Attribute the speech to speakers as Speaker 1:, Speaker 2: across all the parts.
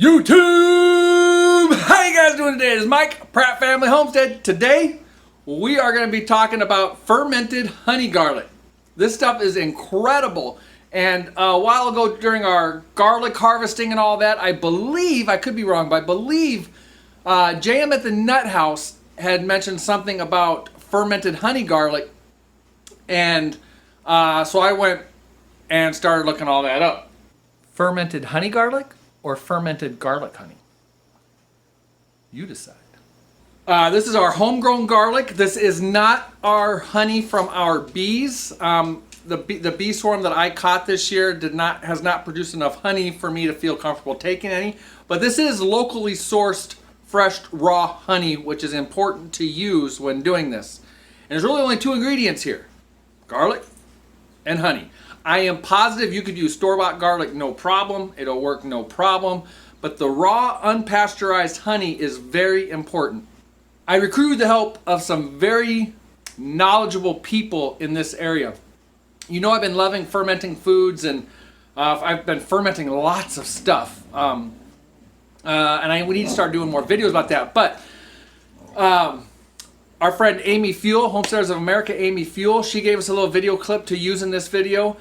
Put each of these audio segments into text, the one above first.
Speaker 1: YouTube! How you guys doing today? It's Mike, Pratt Family Homestead. Today, we are going to be talking about fermented honey garlic. This stuff is incredible. And a while ago during our garlic harvesting and all that, I believe, I could be wrong, but I believe JM at the Nut House had mentioned something about fermented honey garlic. And so I went and started looking all that up. Fermented honey garlic or fermented garlic honey? You decide. This is our homegrown garlic. This is not our honey from our bees. The bee swarm that I caught this year has not produced enough honey for me to feel comfortable taking any. But this is locally sourced, fresh, raw honey, which is important to use when doing this. And there's really only two ingredients here: garlic and honey. I am positive you could use store-bought garlic, no problem. It'll work, no problem. But the raw, unpasteurized honey is very important. I recruited the help of some very knowledgeable people in this area. You know, I've been loving fermenting foods, and I've been fermenting lots of stuff. We need to start doing more videos about that. But our friend Amy Fewell, Homesteaders of America, Amy Fewell, she gave us a little video clip to use in this video.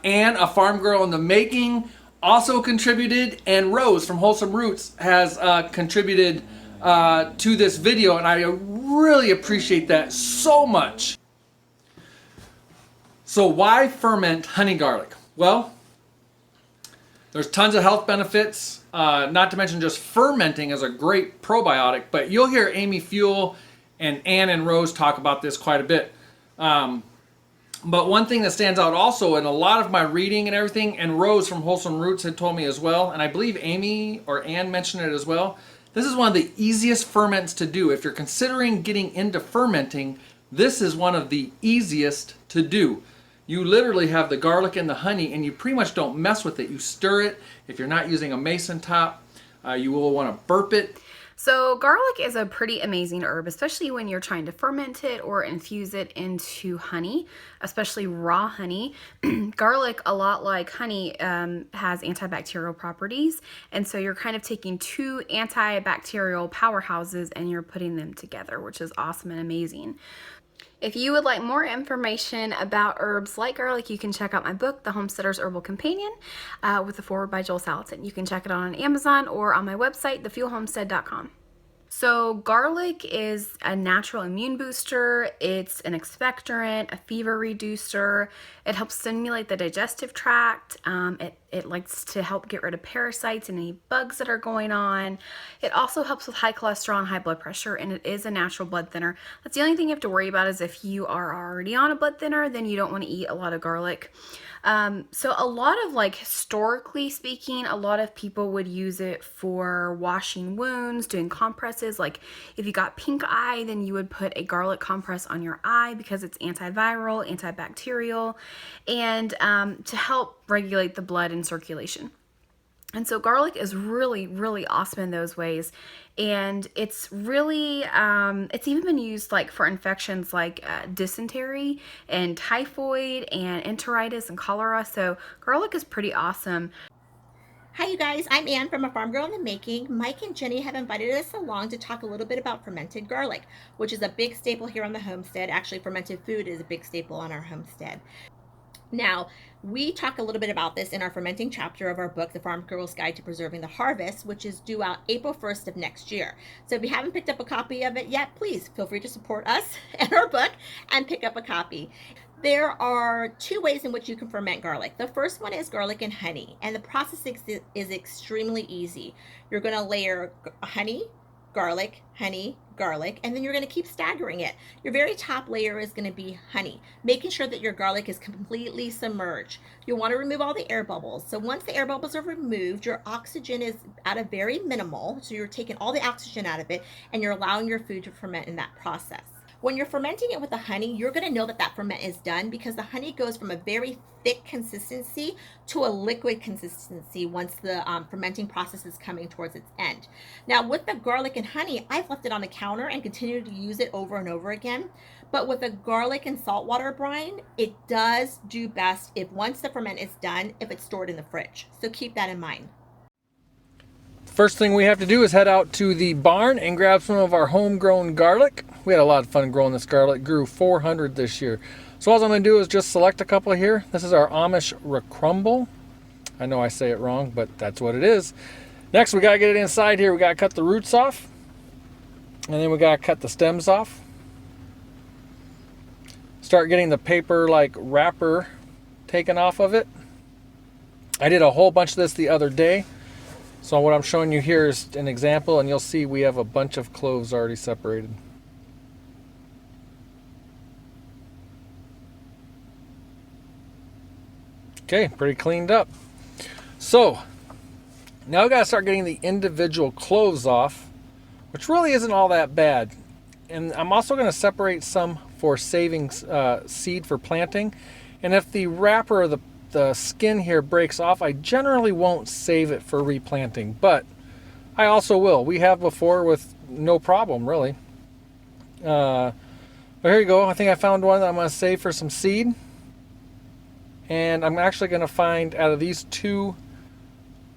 Speaker 1: Anne, a farm girl in the making, also contributed, and Rose from Wholesome Roots has contributed to this video, and I really appreciate that so much. So why ferment honey garlic? Well, there's tons of health benefits, not to mention just fermenting is a great probiotic, but you'll hear Amy Fewell and Anne and Rose talk about this quite a bit. But one thing that stands out also in a lot of my reading and everything, and Rose from Wholesome Roots had told me as well, and I believe Amy or Anne mentioned it as well, this is one of the easiest ferments to do. If you're considering getting into fermenting, this is one of the easiest to do. You literally have the garlic and the honey, and you pretty much don't mess with it. You stir it. If you're not using a mason top, you will want to burp it.
Speaker 2: So garlic is a pretty amazing herb, especially when you're trying to ferment it or infuse it into honey, especially raw honey. Garlic, a lot like honey, has antibacterial properties. And so you're kind of taking two antibacterial powerhouses and you're putting them together, which is awesome and amazing. If you would like more information about herbs like garlic, you can check out my book, The Homesteaders Herbal Companion, with the foreword by Joel Salatin. You can check it out on Amazon or on my website, thefewellhomestead.com. So garlic is a natural immune booster. It's an expectorant, a fever reducer. It helps stimulate the digestive tract. It likes to help get rid of parasites and any bugs that are going on. It also helps with high cholesterol and high blood pressure, and it is a natural blood thinner. That's the only thing you have to worry about is if you are already on a blood thinner, then you don't want to eat a lot of garlic. So a lot of, like, historically speaking, a lot of people would use it for washing wounds, doing compresses. Like if you got pink eye, then you would put a garlic compress on your eye because it's antiviral, antibacterial, and to help regulate the blood and circulation. And so garlic is really, really awesome in those ways. And it's really, it's even been used like for infections like dysentery and typhoid and enteritis and cholera. So garlic is pretty awesome.
Speaker 3: Hi you guys, I'm Anne from A Farm Girl in the Making. Mike and Jenny have invited us along to talk a little bit about fermented garlic, which is a big staple here on the homestead. Actually, fermented food is a big staple on our homestead. Now, we talk a little bit about this in our fermenting chapter of our book, The Farm Girl's Guide to Preserving the Harvest, which is due out April 1st of next year. So if you haven't picked up a copy of it yet, please feel free to support us and our book and pick up a copy. There are two ways in which you can ferment garlic. The first one is garlic and honey, and the process is extremely easy. You're going to layer honey, garlic, and then you're going to keep staggering it. Your very top layer is going to be honey, making sure that your garlic is completely submerged. You'll want to remove all the air bubbles. So once the air bubbles are removed, your oxygen is at a very minimal, so you're taking all the oxygen out of it and you're allowing your food to ferment in that process. When you're fermenting it with the honey, you're going to know that that ferment is done because the honey goes from a very thick consistency to a liquid consistency once the fermenting process is coming towards its end. Now with the garlic and honey, I've left it on the counter and continue to use it over and over again. But with a garlic and saltwater brine, it does do best if once the ferment is done, if it's stored in the fridge. So keep that in mind.
Speaker 1: First thing we have to do is head out to the barn and grab some of our homegrown garlic. We had a lot of fun growing this garlic. Grew 400 this year. So all I'm going to do is just select a couple here. This is our Amish recrumble. I know I say it wrong, but that's what it is. Next, we got to get it inside here. We got to cut the roots off. And then we got to cut the stems off. Start getting the paper like wrapper taken off of it. I did a whole bunch of this the other day. So what I'm showing you here is an example, and you'll see we have a bunch of cloves already separated. Okay, pretty cleaned up. So now we gotta start getting the individual cloves off, which really isn't all that bad. And I'm also gonna separate some for saving seed for planting. And if the wrapper or the skin here breaks off, I generally won't save it for replanting, but I also will. We have before with no problem, really. But here you go. I think I found one that I'm going to save for some seed. And I'm actually going to find, out of these two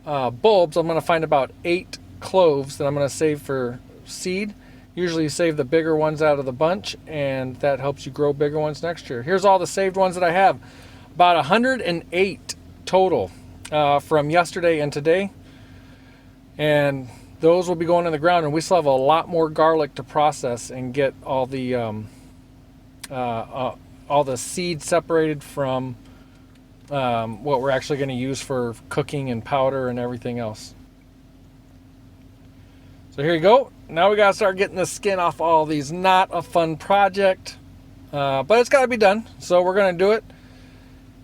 Speaker 1: bulbs, I'm going to find about 8 cloves that I'm going to save for seed. Usually you save the bigger ones out of the bunch, and that helps you grow bigger ones next year. Here's all the saved ones that I have. About 108 total from yesterday and today. And those will be going in the ground, and we still have a lot more garlic to process and get all the seed separated from what we're actually going to use for cooking and powder and everything else. So here you go. Now we got to start getting the skin off all these. Not a fun project, but it's got to be done. So we're going to do it.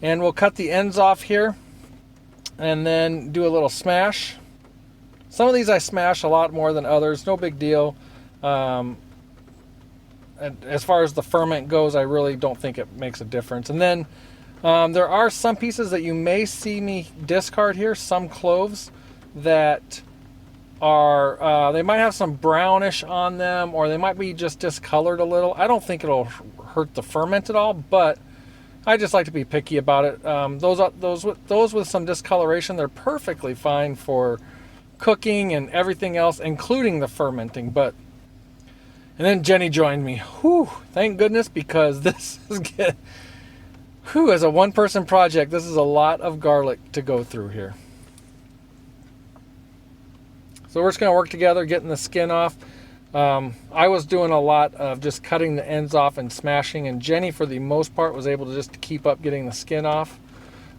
Speaker 1: And we'll cut the ends off here and then do a little smash. Some of these I smash a lot more than others. No big deal. As far as the ferment goes, I really don't think it makes a difference. And then there are some pieces that you may see me discard here. Some cloves that are, they might have some brownish on them, or they might be just discolored a little. I don't think it'll hurt the ferment at all, but I just like to be picky about it. Those with some discoloration, they're perfectly fine for cooking and everything else, including the fermenting. And then Jenny joined me. Whew, thank goodness, because this is as a one-person project, this is a lot of garlic to go through here. So we're just going to work together, getting the skin off. I was doing a lot of just cutting the ends off and smashing, and Jenny, for the most part, was able to just keep up getting the skin off.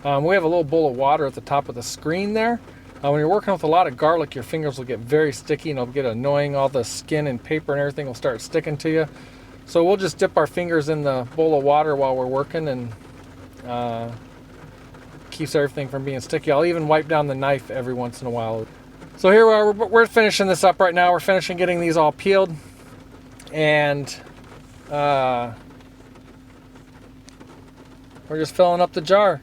Speaker 1: We have a little bowl of water at the top of the screen there. When you're working with a lot of garlic, your fingers will get very sticky and it'll get annoying. All the skin and paper and everything will start sticking to you. So we'll just dip our fingers in the bowl of water while we're working, and keeps everything from being sticky. I'll even wipe down the knife every once in a while. So here we are, we're finishing this up right now. We're finishing getting these all peeled, and we're just filling up the jar.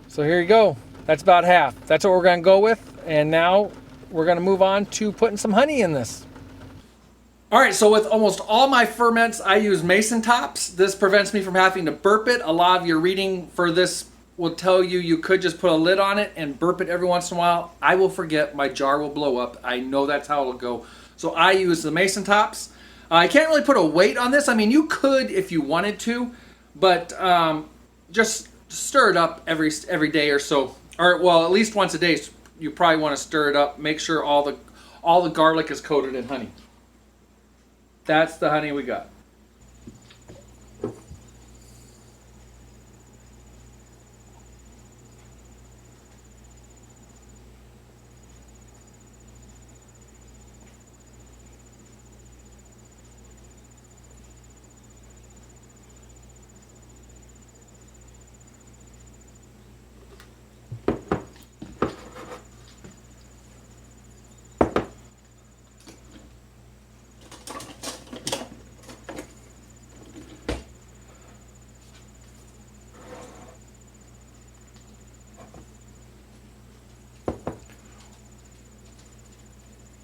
Speaker 1: So here you go. That's about half. That's what we're going to go with, and now we're going to move on to putting some honey in this.
Speaker 4: All right, so with almost all my ferments, I use mason tops. This prevents me from having to burp it. A lot of your reading for this will tell you you could just put a lid on it and burp it every once in a while. I will forget. My jar will blow up. I know that's how it'll go. So I use the mason tops. I can't really put a weight on this. I mean, you could if you wanted to, but just stir it up every day or so. Or, well, at least once a day. You probably want to stir it up. Make sure all the garlic is coated in honey. That's the honey we got.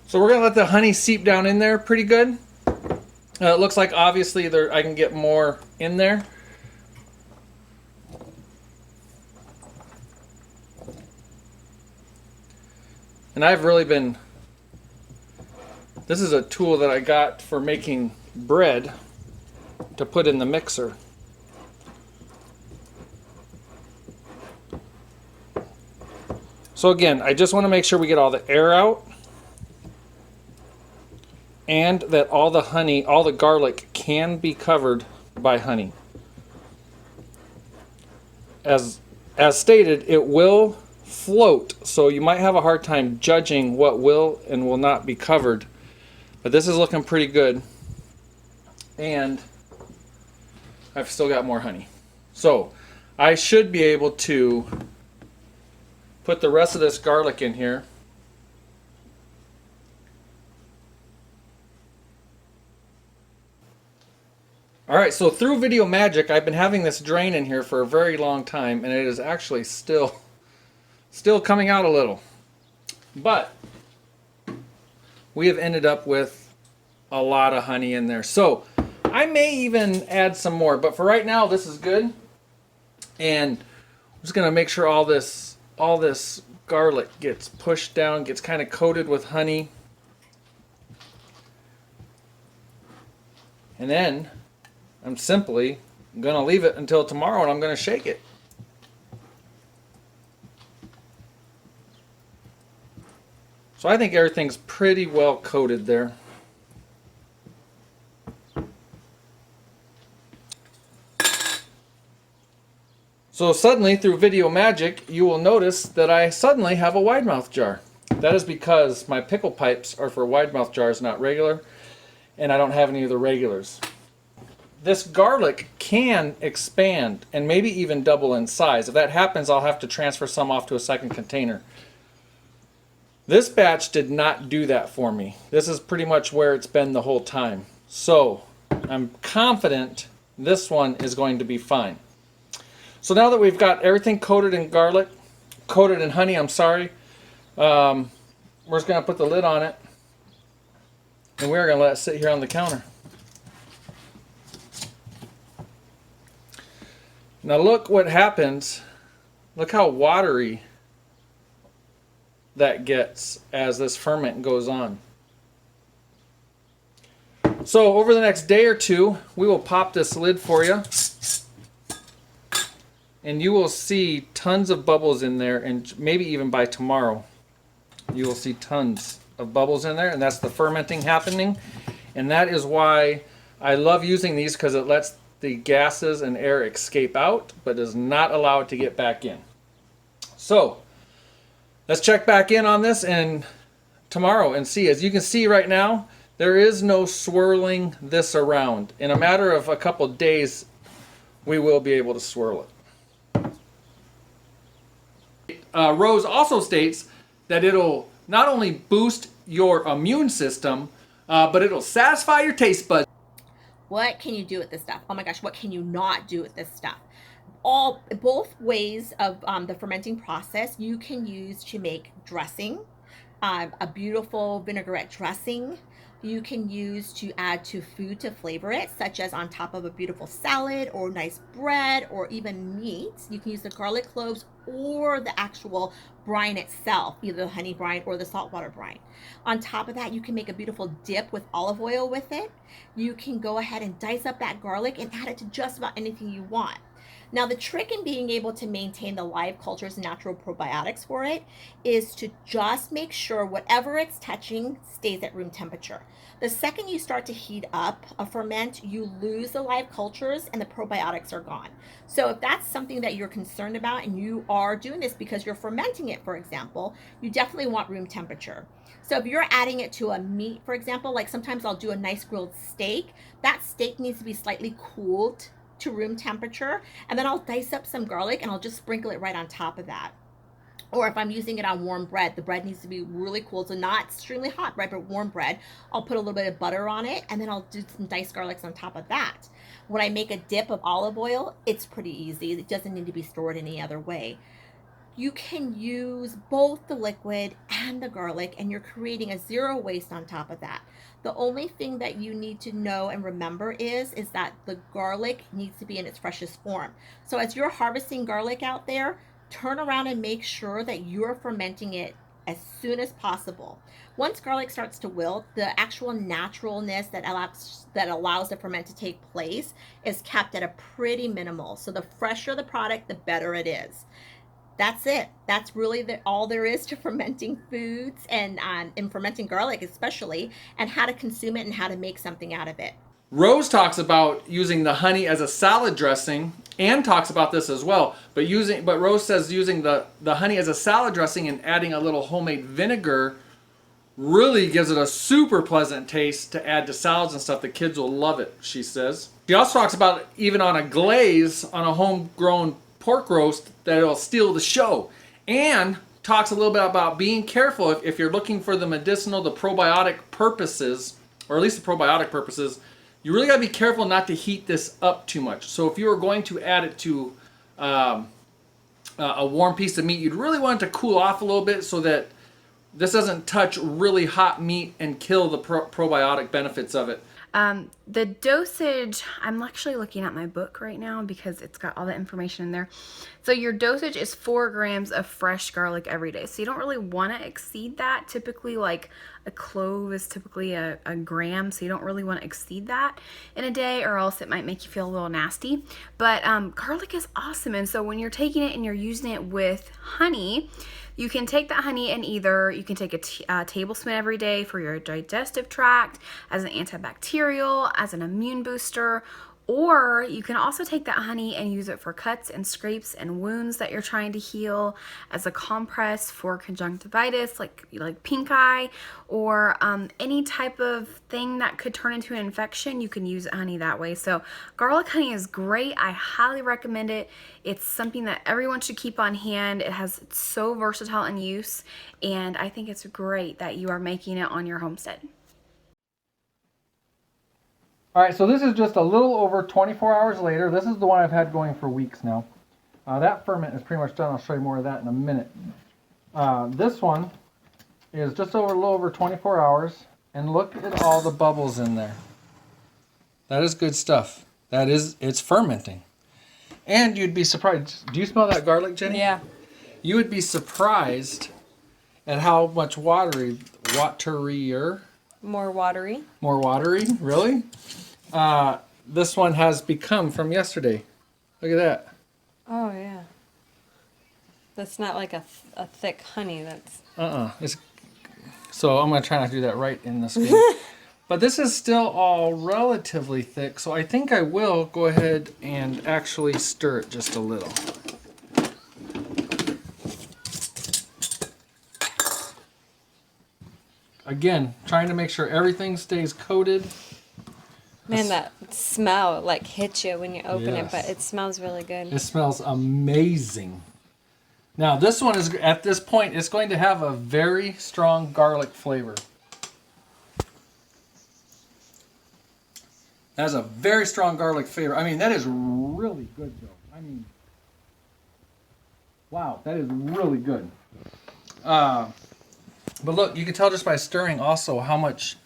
Speaker 4: So we're going to let the honey seep down in there pretty good. It looks like obviously I can get more in there.
Speaker 1: And I've really been, this is a tool that I got for making bread to put in the mixer. So again, I just want to make sure we get all the air out and that all the honey, all the garlic can be covered by honey. As stated, it will float, so you might have a hard time judging what will and will not be covered. But this is looking pretty good. And I've still got more honey. So I should be able to put the rest of this garlic in here. Alright, so through video magic, I've been having this drain in here for a very long time, and it is actually still coming out a little. But we have ended up with a lot of honey in there. So I may even add some more, but for right now, this is good. And I'm just gonna make sure all this garlic gets pushed down, gets kind of coated with honey. And then I'm simply gonna leave it until tomorrow, and I'm gonna shake it. So I think everything's pretty well coated there. So suddenly, through video magic, you will notice that I suddenly have a wide mouth jar. That is because my pickle pipes are for wide mouth jars, not regular, and I don't have any of the regulars. This garlic can expand and maybe even double in size. If that happens, I'll have to transfer some off to a second container. This batch did not do that for me. This is pretty much where it's been the whole time. So I'm confident this one is going to be fine. So now that we've got everything coated in garlic, coated in honey, I'm sorry, we're just going to put the lid on it, and we're going to let it sit here on the counter. Now look what happens. Look how watery that gets as this ferment goes on. So over the next day or two, we will pop this lid for you. And you will see tons of bubbles in there, and maybe even by tomorrow, you will see tons of bubbles in there, and that's the fermenting happening. And that is why I love using these, because it lets the gases and air escape out, but does not allow it to get back in. So let's check back in on this and tomorrow and see. As you can see right now, there is no swirling this around. In a matter of a couple days, we will be able to swirl it. Rose also states that it'll not only boost your immune system, but it'll satisfy your taste buds.
Speaker 3: What can you do with this stuff? Oh my gosh, what can you not do with this stuff? Both ways of the fermenting process you can use to make dressing, a beautiful vinaigrette dressing. You can use to add to food to flavor it, such as on top of a beautiful salad or nice bread or even meat. You can use the garlic cloves or the actual brine itself, either the honey brine or the saltwater brine. On top of that, you can make a beautiful dip with olive oil with it. You can go ahead and dice up that garlic and add it to just about anything you want. Now, the trick in being able to maintain the live culture's natural probiotics for it is to just make sure whatever it's touching stays at room temperature. The second you start to heat up a ferment, you lose the live cultures and the probiotics are gone. So if that's something that you're concerned about and you are doing this because you're fermenting it, for example, you definitely want room temperature. So if you're adding it to a meat, for example, like sometimes I'll do a nice grilled steak, that steak needs to be slightly cooled to room temperature, and then I'll dice up some garlic and I'll just sprinkle it right on top of that. Or if I'm using it on warm bread, the bread needs to be really cool, so not extremely hot bread, but warm bread. I'll put a little bit of butter on it, and then I'll do some diced garlics on top of that. When I make a dip of olive oil, it's pretty easy. It doesn't need to be stored any other way. You can use both the liquid and the garlic, and you're creating a zero waste on top of that. The only thing that you need to know and remember is that the garlic needs to be in its freshest form. So as you're harvesting garlic out there, turn around and make sure that you're fermenting it as soon as possible. Once garlic starts to wilt, the actual naturalness that allows the ferment to take place is kept at a pretty minimal. So the fresher the product, the better it is. That's it. That's really all there is to fermenting foods and in fermenting garlic especially, and how to consume it and how to make something out of it.
Speaker 1: Rose talks about using the honey as a salad dressing. Anne talks about this as well, but Rose says using the honey as a salad dressing and adding a little homemade vinegar really gives it a super pleasant taste to add to salads and stuff. The kids will love it, she says. She also talks about even on a glaze on a homegrown pork roast that it'll steal the show. And talks a little bit about being careful if you're looking for the medicinal, the probiotic purposes, or at least the probiotic purposes. You really got to be careful not to heat this up too much. So if you were going to add it to a warm piece of meat, you'd really want it to cool off a little bit so that this doesn't touch really hot meat and kill the probiotic benefits of it.
Speaker 2: The dosage, I'm actually looking at my book right now because it's got all the information in there. So your dosage is 4 grams of fresh garlic every day. So you don't really want to exceed that. Typically, like a clove is typically a gram. So you don't really want to exceed that in a day, or else it might make you feel a little nasty. But garlic is awesome. And so when you're taking it and you're using it with honey, you can take that honey and you can take a tablespoon every day for your digestive tract, as an antibacterial, as an immune booster, or you can also take that honey and use it for cuts and scrapes and wounds that you're trying to heal, as a compress for conjunctivitis, like pink eye, or any type of thing that could turn into an infection. You can use honey that way. So garlic honey is great. I highly recommend it. It's something that everyone should keep on hand. It's so versatile in use, and I think it's great that you are making it on your homestead.
Speaker 1: All right, so this is just a little over 24 hours later. This is the one I've had going for weeks now. That ferment is pretty much done. I'll show you more of that in a minute. This one is just a little over 24 hours, and look at all the bubbles in there. That is good stuff. It's fermenting. And you'd be surprised. Do you smell that garlic, Jenny?
Speaker 5: Yeah.
Speaker 1: You would be surprised at how much waterier.
Speaker 5: More watery.
Speaker 1: More watery? Really? This one has become from yesterday. Look at that.
Speaker 5: Oh, yeah. That's not like a thick honey. That's...
Speaker 1: So I'm going to try not to do that right in the screen. But this is still all relatively thick, so I think I will go ahead and actually stir it just a little. Again, trying to make sure everything stays coated.
Speaker 5: Man, that smell like hits you when you open it,
Speaker 1: Yes.
Speaker 5: but it smells really good.
Speaker 1: It smells amazing. Now this one is, at this point, it's going to have a very strong garlic flavor. That has a very strong garlic flavor. I mean, that is really good though. I mean, wow, that is really good. But look, you can tell just by stirring also how much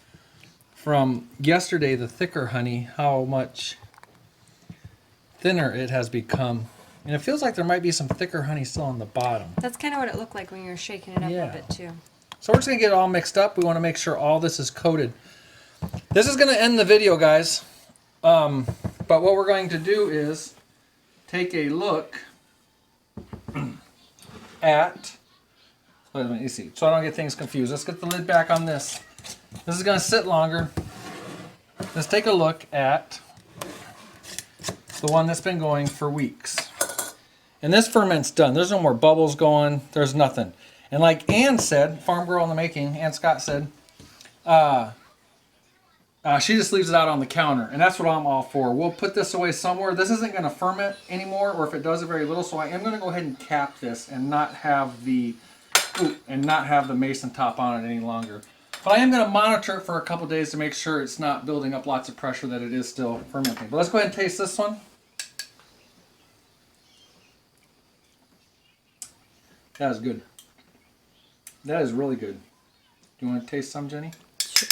Speaker 1: from yesterday, the thicker honey, how much thinner it has become. And it feels like there might be some thicker honey still on the bottom.
Speaker 5: That's kind of what it looked like when you were shaking it up
Speaker 1: Yeah.
Speaker 5: a bit too.
Speaker 1: So we're just going to get it all mixed up. We want to make sure all this is coated. This is going to end the video, guys. But what we're going to do is take a look at... Let me see, so I don't get things confused. Let's get the lid back on this. This is going to sit longer. Let's take a look at the one that's been going for weeks. And this ferment's done. There's no more bubbles going. There's nothing. And like Ann said, Farm Girl in the Making, Ann Scott said, she just leaves it out on the counter. And that's what I'm all for. We'll put this away somewhere. This isn't going to ferment anymore, or if it does, it very little. So I am going to go ahead and cap this and not have the mason top on it any longer. But I am going to monitor it for a couple days to make sure it's not building up lots of pressure, that it is still fermenting. But let's go ahead and taste this one. That is good. That is really good. Do you want to taste some, Jenny? Sure.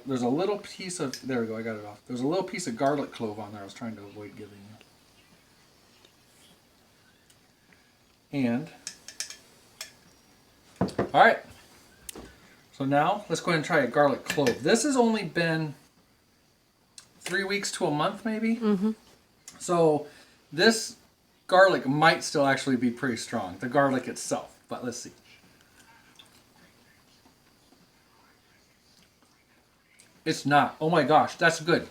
Speaker 1: There's a little piece of, there we go, I got it off. There's a little piece of garlic clove on there I was trying to avoid giving you. And All right. So now let's go ahead and try a garlic clove. This has only been 3 weeks to a month, maybe. Mm-hmm. So this garlic might still actually be pretty strong, the garlic itself. But let's see. It's not. Oh my gosh, that's good.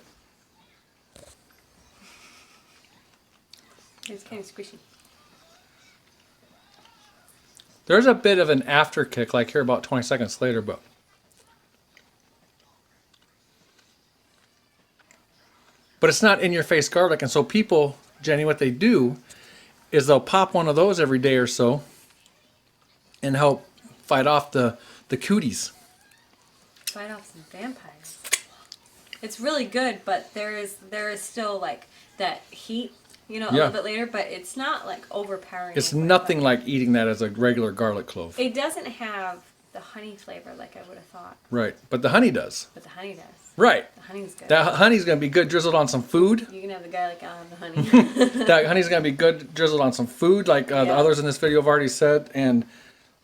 Speaker 5: It's kind of squishy.
Speaker 1: There's a bit of an after kick, like here about 20 seconds later, but it's not in your face garlic. And so people, Jenny, what they do is they'll pop one of those every day or so and help fight off the cooties.
Speaker 5: Fight off some vampires. It's really good, but there is still like that heat, you know, a little bit later, but it's not like overpowering.
Speaker 1: It's nothing like eating that as a regular garlic clove.
Speaker 5: It doesn't have the honey flavor like I would have thought.
Speaker 1: Right, but the honey does.
Speaker 5: But the honey does.
Speaker 1: Right.
Speaker 5: The honey's good.
Speaker 1: That honey's going to be good drizzled on some food.
Speaker 5: You can have the garlic on the honey.
Speaker 1: That honey's going to be good drizzled on some food, like the others in this video have already said. And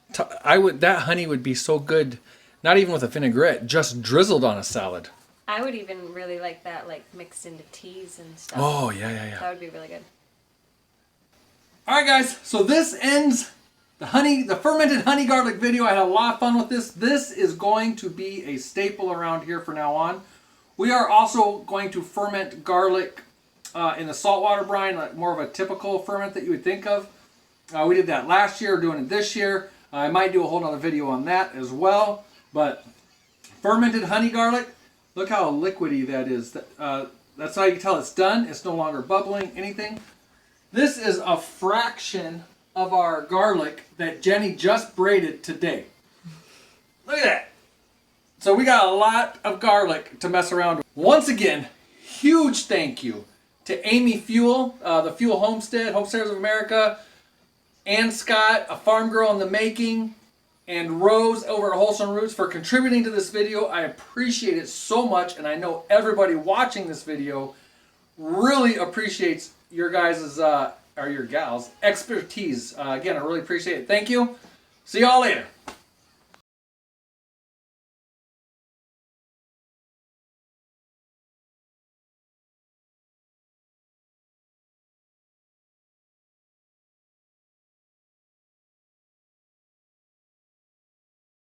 Speaker 1: that honey would be so good, not even with a vinaigrette, just drizzled on a salad.
Speaker 5: I would even really like that, like mixed into teas and stuff.
Speaker 1: Oh, yeah.
Speaker 5: That would be really good.
Speaker 1: All right, guys. So this ends the fermented honey garlic video. I had a lot of fun with this. This is going to be a staple around here from now on. We are also going to ferment garlic in the saltwater brine, like more of a typical ferment that you would think of. We did that last year, doing it this year. I might do a whole nother video on that as well. But fermented honey garlic, look how liquidy that is. That's how you can tell it's done. It's no longer bubbling, anything. This is a fraction of our garlic that Jenny just braided today. Look at that. So we got a lot of garlic to mess around with. Once again, huge thank you to Amy Fewell, the Fewell Homestead, Homesteaders of America, Ann Scott, a farm girl in the making, and Rose over at Wholesome Roots for contributing to this video. I appreciate it so much, and I know everybody watching this video really appreciates your guys' or your gals' expertise. Again, I really appreciate it. Thank you. See y'all later.